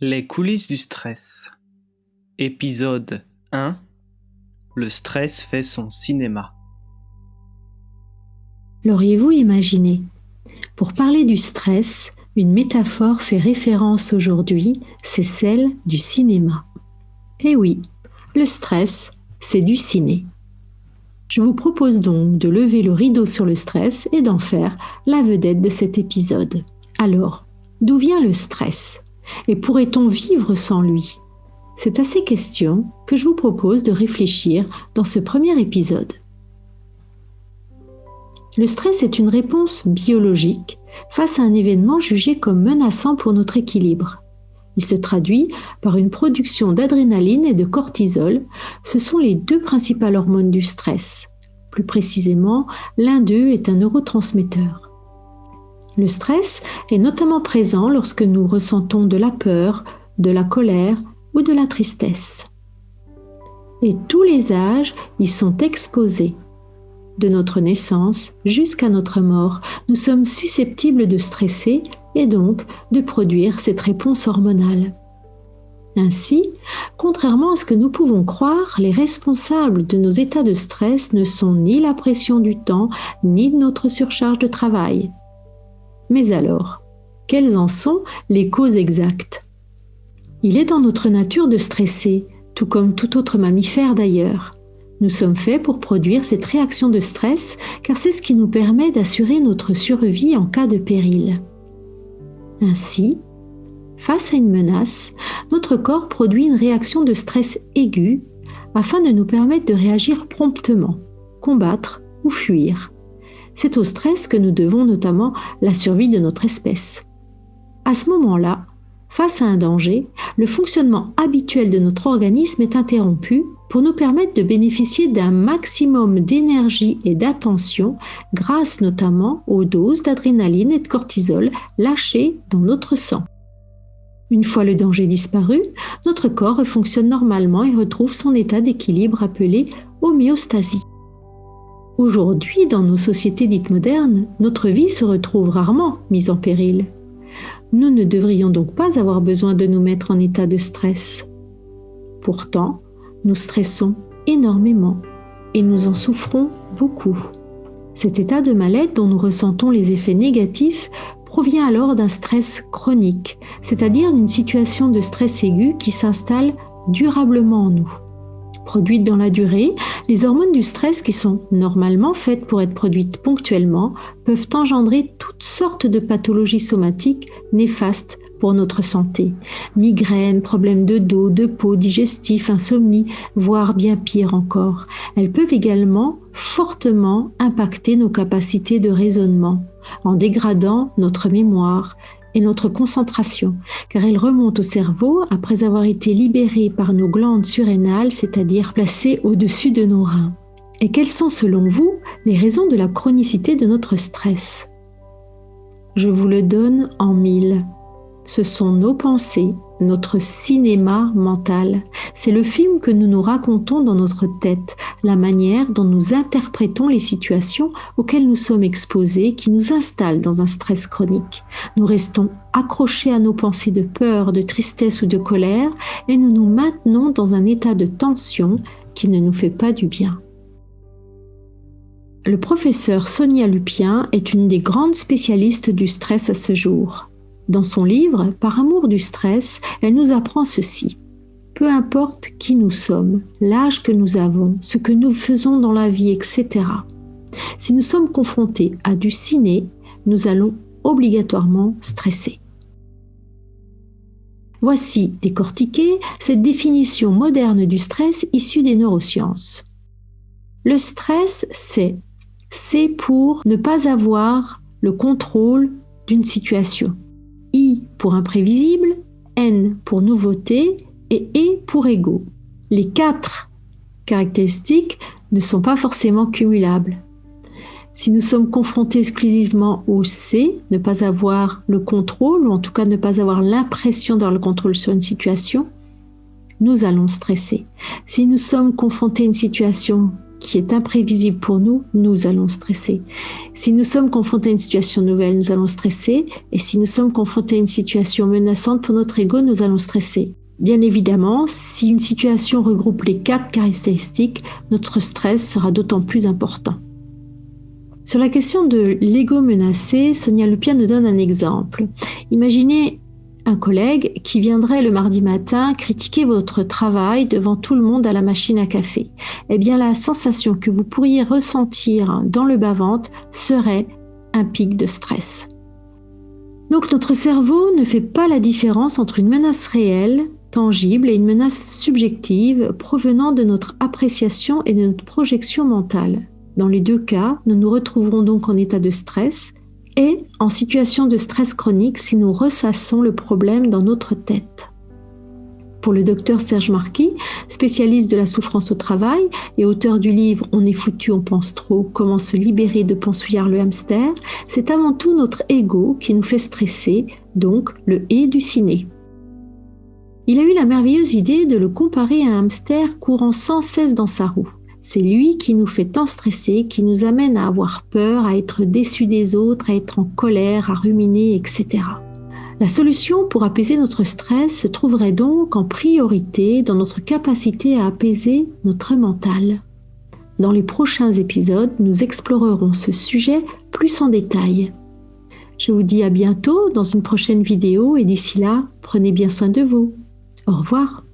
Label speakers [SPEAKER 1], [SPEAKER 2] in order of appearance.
[SPEAKER 1] Les coulisses du stress. Épisode 1. Le stress fait son cinéma.
[SPEAKER 2] L'auriez-vous imaginé ? Pour parler du stress, une métaphore fait référence aujourd'hui, c'est celle du cinéma. Eh oui, le stress, c'est du ciné. Je vous propose donc de lever le rideau sur le stress et d'en faire la vedette de cet épisode. Alors, d'où vient le stress ? Et pourrait-on vivre sans lui ? C'est à ces questions que je vous propose de réfléchir dans ce premier épisode. Le stress est une réponse biologique face à un événement jugé comme menaçant pour notre équilibre. Il se traduit par une production d'adrénaline et de cortisol. Ce sont les deux principales hormones du stress. Plus précisément, l'un d'eux est un neurotransmetteur. Le stress est notamment présent lorsque nous ressentons de la peur, de la colère ou de la tristesse. Et tous les âges y sont exposés. De notre naissance jusqu'à notre mort, nous sommes susceptibles de stresser et donc de produire cette réponse hormonale. Ainsi, contrairement à ce que nous pouvons croire, les responsables de nos états de stress ne sont ni la pression du temps, ni de notre surcharge de travail. Mais alors, quelles en sont les causes exactes ? Il est dans notre nature de stresser, tout comme tout autre mammifère d'ailleurs. Nous sommes faits pour produire cette réaction de stress car c'est ce qui nous permet d'assurer notre survie en cas de péril. Ainsi, face à une menace, notre corps produit une réaction de stress aiguë afin de nous permettre de réagir promptement, combattre ou fuir. C'est au stress que nous devons notamment la survie de notre espèce. À ce moment-là, face à un danger, le fonctionnement habituel de notre organisme est interrompu pour nous permettre de bénéficier d'un maximum d'énergie et d'attention grâce notamment aux doses d'adrénaline et de cortisol lâchées dans notre sang. Une fois le danger disparu, notre corps fonctionne normalement et retrouve son état d'équilibre appelé homéostasie. Aujourd'hui, dans nos sociétés dites modernes, notre vie se retrouve rarement mise en péril. Nous ne devrions donc pas avoir besoin de nous mettre en état de stress. Pourtant, nous stressons énormément et nous en souffrons beaucoup. Cet état de mal-être dont nous ressentons les effets négatifs provient alors d'un stress chronique, c'est-à-dire d'une situation de stress aigu qui s'installe durablement en nous. Produites dans la durée, les hormones du stress qui sont normalement faites pour être produites ponctuellement peuvent engendrer toutes sortes de pathologies somatiques néfastes pour notre santé. Migraines, problèmes de dos, de peau, digestifs, insomnie, voire bien pire encore. Elles peuvent également fortement impacter nos capacités de raisonnement en dégradant notre mémoire et notre concentration, car elle remonte au cerveau après avoir été libérée par nos glandes surrénales, c'est-à-dire placées au-dessus de nos reins. Et quelles sont selon vous les raisons de la chronicité de notre stress ? Je vous le donne en 1000. Ce sont nos pensées, notre cinéma mental. C'est le film que nous nous racontons dans notre tête, la manière dont nous interprétons les situations auxquelles nous sommes exposés qui nous installent dans un stress chronique. Nous restons accrochés à nos pensées de peur, de tristesse ou de colère et nous nous maintenons dans un état de tension qui ne nous fait pas du bien. Le professeur Sonia Lupien est une des grandes spécialistes du stress à ce jour. Dans son livre « Par amour du stress », elle nous apprend ceci. Peu importe qui nous sommes, l'âge que nous avons, ce que nous faisons dans la vie, etc. Si nous sommes confrontés à du ciné, nous allons obligatoirement stresser. Voici décortiquée cette définition moderne du stress issue des neurosciences. Le stress, c'est pour ne pas avoir le contrôle d'une situation. I pour imprévisible, N pour nouveauté et E pour ego. Les 4 caractéristiques ne sont pas forcément cumulables. Si nous sommes confrontés exclusivement au C, ne pas avoir le contrôle, ou en tout cas ne pas avoir l'impression d'avoir le contrôle sur une situation, nous allons stresser. Si nous sommes confrontés à une situation qui est imprévisible pour nous, nous allons stresser. Si nous sommes confrontés à une situation nouvelle, nous allons stresser. Et si nous sommes confrontés à une situation menaçante pour notre ego, nous allons stresser. Bien évidemment, si une situation regroupe les 4 caractéristiques, notre stress sera d'autant plus important. Sur la question de l'ego menacé, Sonia Lepia nous donne un exemple. Imaginez un collègue qui viendrait le mardi matin critiquer votre travail devant tout le monde à la machine à café. Eh bien, la sensation que vous pourriez ressentir dans le bas-ventre serait un pic de stress. Donc, notre cerveau ne fait pas la différence entre une menace réelle, tangible, et une menace subjective provenant de notre appréciation et de notre projection mentale. Dans les 2 cas, nous nous retrouverons donc en état de stress et en situation de stress chronique si nous ressassons le problème dans notre tête. Pour le docteur Serge Marquis, spécialiste de la souffrance au travail et auteur du livre « On est foutu, on pense trop, comment se libérer de Ponsouillard le hamster », c'est avant tout notre ego qui nous fait stresser, donc le « et » du ciné. Il a eu la merveilleuse idée de le comparer à un hamster courant sans cesse dans sa roue. C'est lui qui nous fait tant stresser, qui nous amène à avoir peur, à être déçus des autres, à être en colère, à ruminer, etc. La solution pour apaiser notre stress se trouverait donc en priorité dans notre capacité à apaiser notre mental. Dans les prochains épisodes, nous explorerons ce sujet plus en détail. Je vous dis à bientôt dans une prochaine vidéo et d'ici là, prenez bien soin de vous. Au revoir.